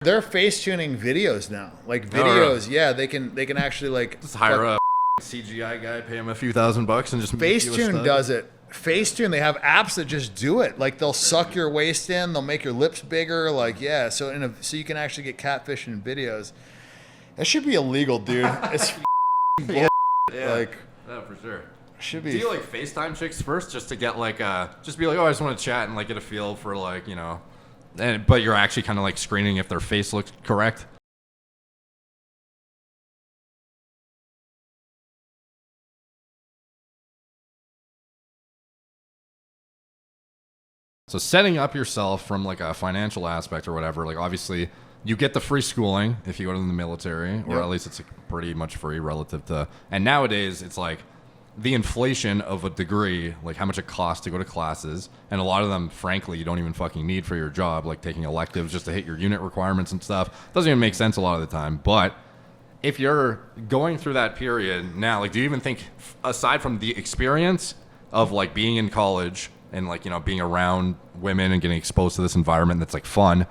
They're face tuning videos now. Like videos, yeah, they can actually like just hire a CGI guy, pay him a few $1,000 and just Facetune does it. Facetune, they have apps that just do it. Like they'll suck your waist in, they'll make your lips bigger. Like yeah, so you can actually get catfishing in videos. That should be illegal, dude. It's yeah. Like yeah, for sure. Should be. Do you like FaceTime chicks first just to get like just be like, oh, I just want to chat and like get a feel for like, you know, but you're actually kind of like screening if their face looks correct? So setting up yourself from like a financial aspect or whatever, like obviously you get the free schooling if you go to the military, or Yep. at least it's pretty much free relative to, and nowadays it's like the inflation of a degree, like how much it costs to go to classes, and a lot of them, frankly, you don't even fucking need for your job, like taking electives just to hit your unit requirements and stuff. Doesn't even make sense a lot of the time. But if you're going through that period now, like do you even think, aside from the experience of like being in college and like, you know, being around women and getting exposed to this environment that's like fun,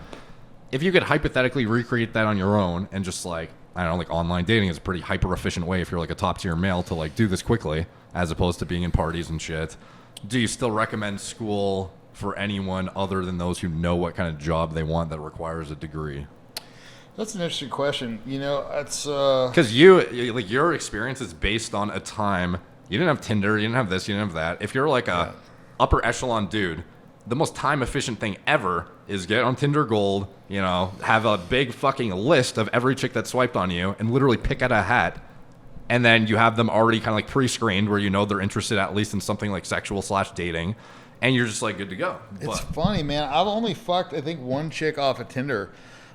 if you could hypothetically recreate that on your own and just like, I don't know, like online dating is a pretty hyper efficient way if you're like a top tier male to like do this quickly as opposed to being in parties and shit. Do you still recommend school for anyone other than those who know what kind of job they want that requires a degree? That's an interesting question. You know, it's because like your experience is based on a time you didn't have Tinder, you didn't have this, you didn't have that. If you're like a upper echelon dude, the most time efficient thing ever is get on Tinder Gold, you know, have a big fucking list of every chick that swiped on you and literally pick out a hat. And then you have them already kind of like pre-screened where you know they're interested at least in something like sexual/dating. And you're just like good to go. It's funny, man. I've only fucked, I think, one chick off of Tinder.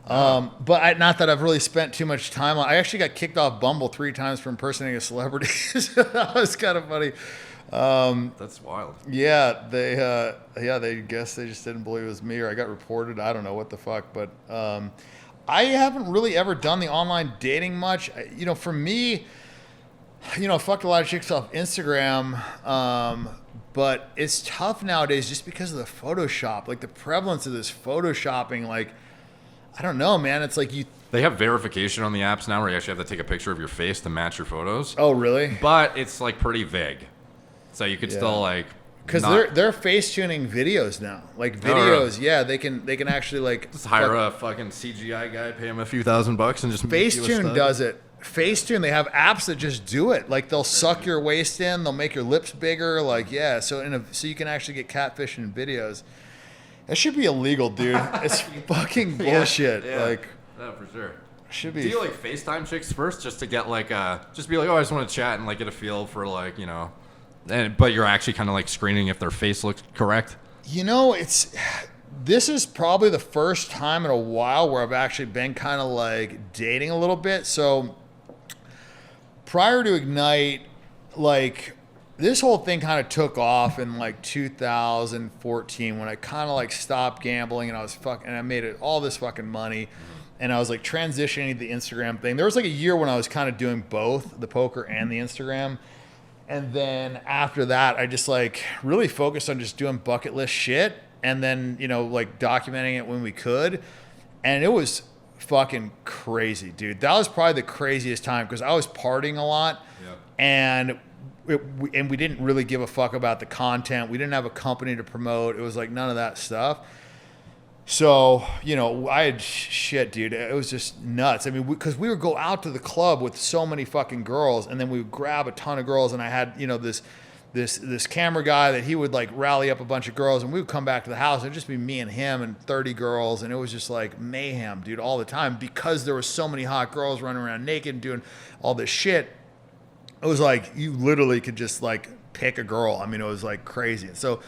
But not that I've really spent too much time on. I actually got kicked off Bumble 3 times for impersonating a celebrity. So that was kind of funny. That's wild. Yeah, they guess they just didn't believe it was me, or I got reported. I don't know what the fuck, but I haven't really ever done the online dating much. You know, for me, you know, I fucked a lot of chicks off Instagram, but it's tough nowadays just because of the Photoshop, like the prevalence of this Photoshopping. Like, I don't know, man. It's like They have verification on the apps now where you actually have to take a picture of your face to match your photos. Oh, really? But it's like pretty vague. So you could still like, because they're face tuning videos now. Like videos, yeah, they can actually like just hire a fucking CGI guy, pay him a few $1,000 and just Facetune does it. Facetune, they have apps that just do it. Like they'll suck your waist in, they'll make your lips bigger. Like yeah, so you can actually get catfishing in videos. That should be illegal, dude. It's fucking bullshit. Yeah. Like yeah, for sure. Should be. Do you like FaceTime chicks first just to get like just be like, oh, I just want to chat and like get a feel for like, you know, but you're actually kind of like screening if their face looks correct? You know, this is probably the first time in a while where I've actually been kind of like dating a little bit. So prior to Ignite, like this whole thing kind of took off in like 2014 when I kind of like stopped gambling and I made all this fucking money. And I was like transitioning to the Instagram thing. There was like a year when I was kind of doing both the poker and the Instagram. And then after that, I just like really focused on just doing bucket list shit. And then, you know, like documenting it when we could. And it was fucking crazy, dude. That was probably the craziest time because I was partying a lot. Yep. And we didn't really give a fuck about the content. We didn't have a company to promote. It was like none of that stuff. So, you know, I had shit, dude. It was just nuts. I mean, because we would go out to the club with so many fucking girls, and then we would grab a ton of girls, and I had, you know, this camera guy that he would like rally up a bunch of girls, and we would come back to the house. It'd just be me and him and 30 girls, and it was just like mayhem, dude, all the time because there was so many hot girls running around naked and doing all this shit. It was like you literally could just like pick a girl. I mean, it was like crazy. And so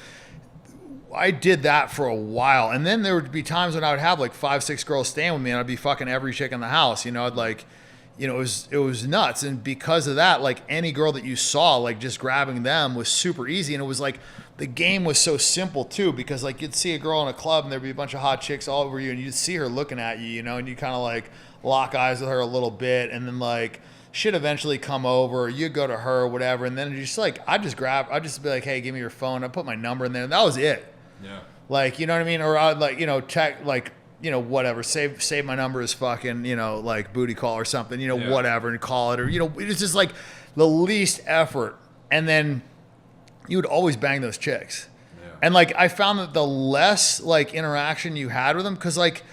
I did that for a while. And then there would be times when I would have like 5-6 girls staying with me and I'd be fucking every chick in the house. You know, I'd like, you know, it was nuts. And because of that, like any girl that you saw, like just grabbing them was super easy. And it was like the game was so simple too, because like you'd see a girl in a club and there'd be a bunch of hot chicks all over you and you'd see her looking at you, you know, and you kind of like lock eyes with her a little bit. And then like she'd eventually come over, you'd go to her, whatever. And then just like, I'd just be like, hey, give me your phone. I'd put my number in there and that was it. Yeah. Like, you know what I mean? Or I'd like, you know, whatever, save my number as fucking, like booty call or something, Yeah. whatever, and call it, or, it's just like the least effort. And then you would always bang those chicks. Yeah. And like, I found that the less like interaction you had with them, cause like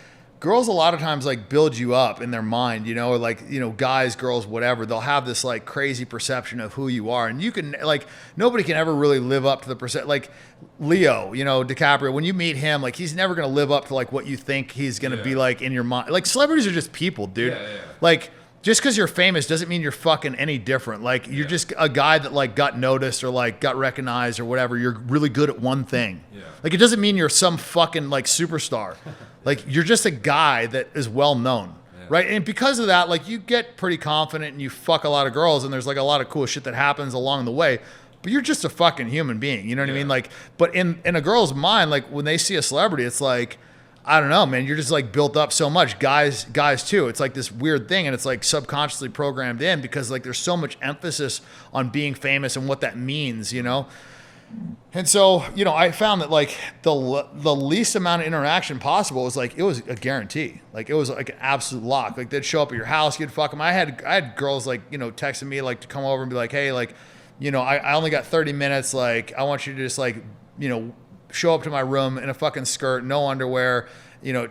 girls a lot of times like build you up in their mind, or like, guys, girls, whatever, they'll have this like crazy perception of who you are. And you can like, nobody can ever really live up to the percent. Like Leo, DiCaprio, when you meet him, like he's never going to live up to like what you think he's going to be like in your mind. Like celebrities are just people, dude. Yeah. Like just because you're famous doesn't mean you're fucking any different. Like you're just a guy that like got noticed or like got recognized or whatever. You're really good at one thing. Yeah. Like it doesn't mean you're some fucking like superstar. Like you're just a guy that is well known, right? And because of that, like you get pretty confident and you fuck a lot of girls and there's like a lot of cool shit that happens along the way. But you're just a fucking human being, you know what I mean? Like, but in a girl's mind, like when they see a celebrity, it's like, I don't know, man, you're just like built up so much. Guys too. It's like this weird thing, and it's like subconsciously programmed in because like there's so much emphasis on being famous and what that means, And so, I found that like the least amount of interaction possible was like, it was a guarantee. Like it was like an absolute lock. Like they'd show up at your house, you'd fuck them. I had girls like, texting me like to come over and be like, hey, like, I only got 30 minutes. Like, I want you to just like, show up to my room in a fucking skirt, no underwear,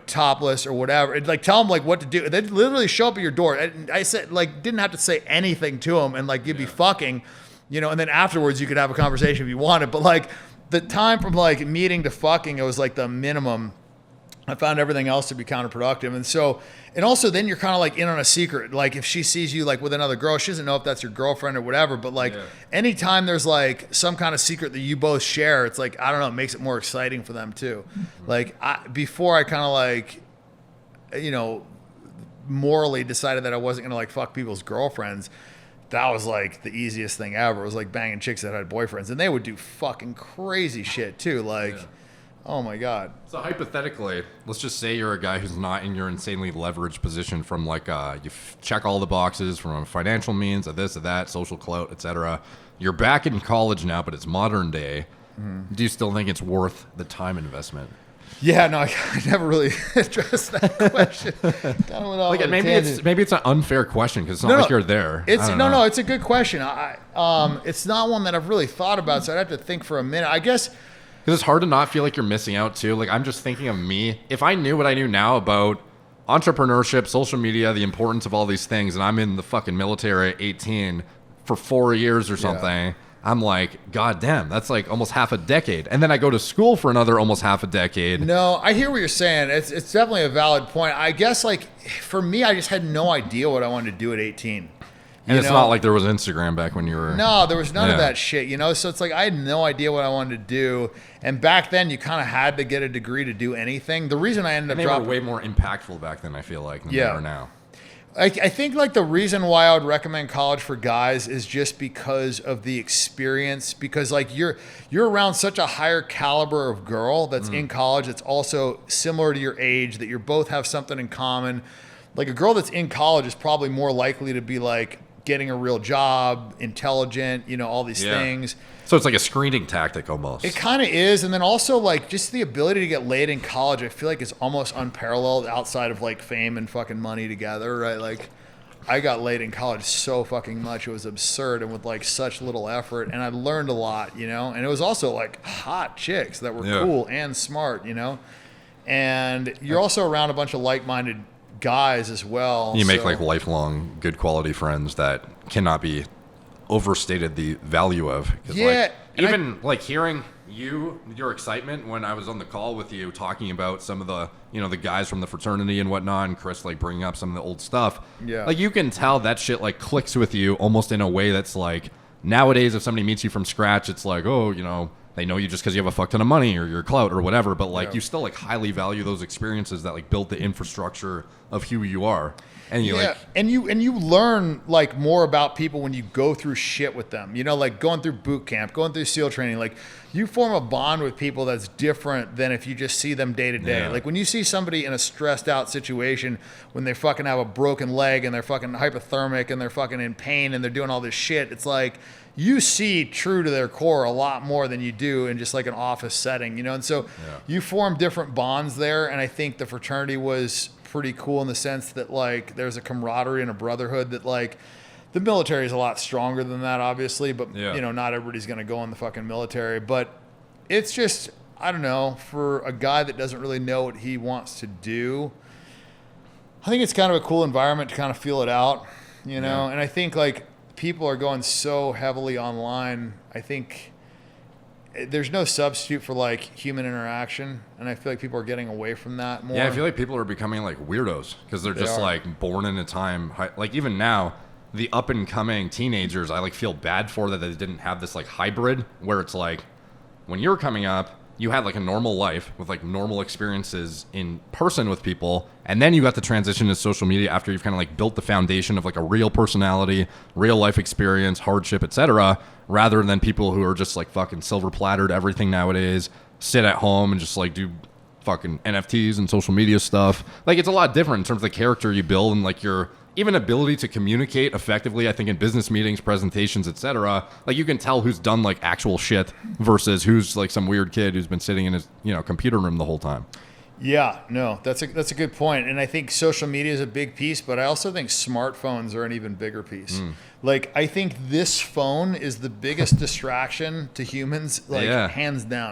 topless or whatever. It'd, like tell them like what to do. They'd literally show up at your door. And I said like, didn't have to say anything to them and like you'd be fucking, and then afterwards you could have a conversation if you wanted. But like the time from like meeting to fucking, it was like the minimum. I found everything else to be counterproductive. And so, and also then you're kind of like in on a secret. Like if she sees you like with another girl, she doesn't know if that's your girlfriend or whatever. But like anytime there's like some kind of secret that you both share, it's like, I don't know, it makes it more exciting for them too. Like before I kind of like, morally decided that I wasn't going to like fuck people's girlfriends. That was like the easiest thing ever. It was like banging chicks that had boyfriends, and they would do fucking crazy shit too. Like, oh my God. So hypothetically, let's just say you're a guy who's not in your insanely leveraged position from like, check all the boxes from financial means, of this, of that, social clout, etc. You're back in college now, but it's modern day. Do you still think it's worth the time investment? Yeah, no, I never really addressed that question. Kind of went off like maybe it's an unfair question because it's not like you're there. It's it's a good question. It's not one that I've really thought about, so I'd have to think for a minute. I guess because it's hard to not feel like you're missing out too. Like I'm just thinking of me. If I knew what I knew now about entrepreneurship, social media, the importance of all these things, and I'm in the fucking military at 18 for 4 years or something. I'm like, God damn, that's like almost half a decade. And then I go to school for another almost half a decade. No, I hear what you're saying. It's definitely a valid point. I guess like for me, I just had no idea what I wanted to do at 18. And it's not like there was Instagram back when you were... No, there was none of that shit, So it's like I had no idea what I wanted to do. And back then, you kind of had to get a degree to do anything. The reason I ended up dropping... They were way more impactful back then, I feel like, than they are now. I think like the reason why I would recommend college for guys is just because of the experience, because like you're around such a higher caliber of girl that's in college. It's also similar to your age, that you both have something in common. Like a girl that's in college is probably more likely to be like getting a real job, intelligent, all these things. So it's like a screening tactic almost. It kind of is. And then also like just the ability to get laid in college, I feel like is almost unparalleled outside of like fame and fucking money together, right? Like I got laid in college so fucking much. It was absurd and with like such little effort. And I learned a lot, And it was also like hot chicks that were cool and smart, And you're also around a bunch of like-minded guys as well. You make like lifelong good quality friends that cannot be overstated the value of. Like, even like hearing your excitement when I was on the call with you talking about some of the the guys from the fraternity and whatnot, and Chris like bringing up some of the old stuff. Like you can tell that shit like clicks with you almost in a way that's like nowadays if somebody meets you from scratch, it's like, oh, they know you just because you have a fuck ton of money or your clout or whatever, but like you still like highly value those experiences that like build the infrastructure of who you are. And you like, and you learn like more about people when you go through shit with them. Like going through boot camp, going through SEAL training. Like you form a bond with people that's different than if you just see them day to day. Like when you see somebody in a stressed out situation, when they fucking have a broken leg and they're fucking hypothermic and they're fucking in pain and they're doing all this shit, it's like you see true to their core a lot more than you do in just like an office setting, you know? And so you form different bonds there. And I think the fraternity was pretty cool in the sense that like there's a camaraderie and a brotherhood that like the military is a lot stronger than that, obviously, but you know, not everybody's going to go in the fucking military, but it's just, I don't know, for a guy that doesn't really know what he wants to do, I think it's kind of a cool environment to kind of feel it out, you know? And I think like people are going so heavily online. I think there's no substitute for like human interaction. And I feel like people are getting away from that more. Yeah, I feel like people are becoming like weirdos because they're just like born in a time. Like even now, the up and coming teenagers, I like feel bad for that they didn't have this like hybrid where it's like when you're coming up, you had like a normal life with like normal experiences in person with people. And then you got the transition to social media after you've kind of like built the foundation of like a real personality, real life experience, hardship, etc. Rather than people who are just like fucking silver plattered everything nowadays, sit at home and just like do fucking NFTs and social media stuff. Like it's a lot different in terms of the character you build and like your even ability to communicate effectively. I think in business meetings, presentations, etc. Like you can tell who's done like actual shit versus who's like some weird kid who's been sitting in his computer room the whole time. Yeah, no, that's a good point. And I think social media is a big piece, but I also think smartphones are an even bigger piece. Like I think this phone is the biggest distraction to humans, like hands down.